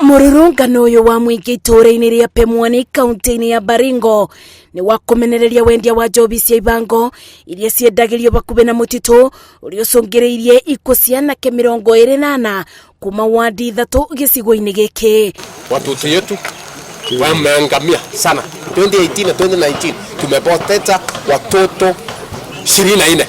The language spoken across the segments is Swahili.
Mururungano uyu wa mwingi itura-ini ria Pemwani kaunti-ini ya Baringo ni wa kumenereria wendia wa njobi cia ibango iria ciendagirio bakubi na mutitu uria ucungireirie ikuo cia anake 24 kuma wadi 3 gicigo-ini giki. Watoto yetu wameangamia sana. 2018 na 2019 tumepoteza watoto 24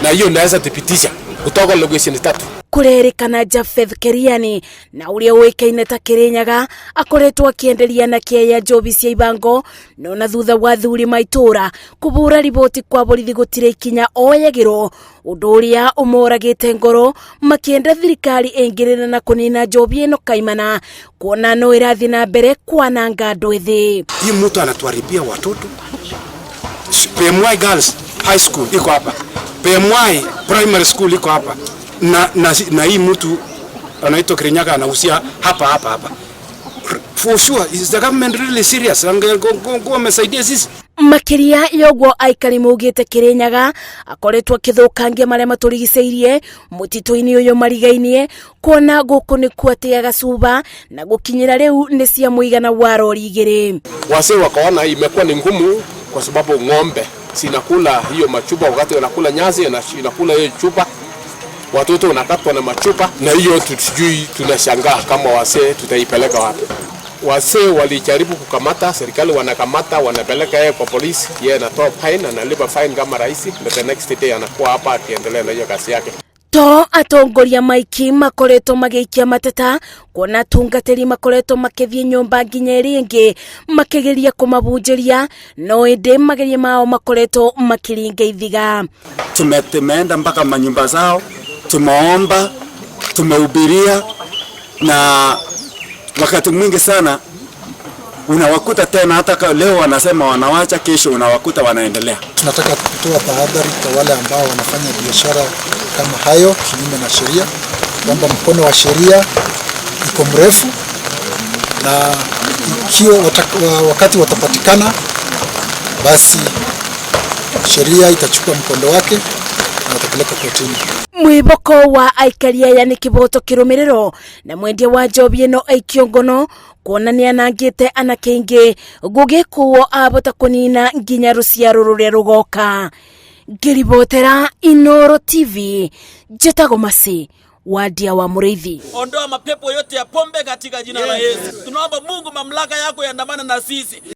na hiyo naweza thibitisha kutoka location 3. Kurerikana Japheth Keriani na uria uikaine ta Kirinyaga akoretwo akienderia na kieya njobi cia ibango no na thutha wa thuri maitura kubura riboti kwa borithi gutire ikinya oyagiro undu uria umoragite ngoro makienda thirikari ingirira na kunina njobi ino kaimana kuona no irathi na mbere kwananga andu ethi. Hii mtu anatuharibia watoto. PMY Girls High School iko hapa, PMY Primary School iko hapa, na hii mtu anaitwa Kirinyaga anahusia hapa. For sure, is the government really serious? Ngo mesaidia sisi. Makiria yogwo aikari mugite Kirinyaga akoretwo kithukangia maria maturigiceirie mutito-ini uyu marigainie kuona guku ni kuatia gacuba na gukinyira riu ni cia muigana wa rori igiri. Wase wakaona imekuwa ni ngumu kwa sababu ng'ombe sinakula hiyo machupa, wakati wanakula nyasi na inakula hiyo chupa, watoto wanakatwa na machupa, na hiyo tutujui, tunashangaa kama wase tutaipeleka wapi. Wase walijaribu kukamata, serikali wanakamata, wanapeleka yeye kwa polisi, yeye anatoa fine, analipa fine kama rais, na the next day anakuwa hapa akiendelea na hiyo kazi yake. To atongoria maiki makoretwo magiikia mateta kuona tungatiri makoretwo makithie nyumba nginya ringi makigeria kumabunjiria no ende mageria mao makoretwo makiringa ithiga. Tumeenda mpaka manyumba zao, tumeomba, tumehubiria, na wakati mwingi sana unawakuta tena hata leo wanasema wanawacha, kesho unawakuta wanaendelea. Tunataka kutoa tahadhari kwa wale ambao wanafanya biashara kama hayo kinyume na sheria, kwamba mkono wa sheria iko mrefu, na ikiwa wakati watapatikana, basi sheria itachukua mkondo wake na watapeleka kotini. Mwiboko wa aikaria yani kiboto kirumiriro na mwendia wa njobi ino aikio ngono kuonania nangite anake ingi gugikuo abota kunina nginya ruciaro ruria rugoka. Ngiribotera Inooro TV, Jetago Masi, wadia wa Muriithi. Ondoa mapepo yote ya pombe katika jina la Yesu. Tunaomba Mungu mamlaka yako yaandamane na sisi.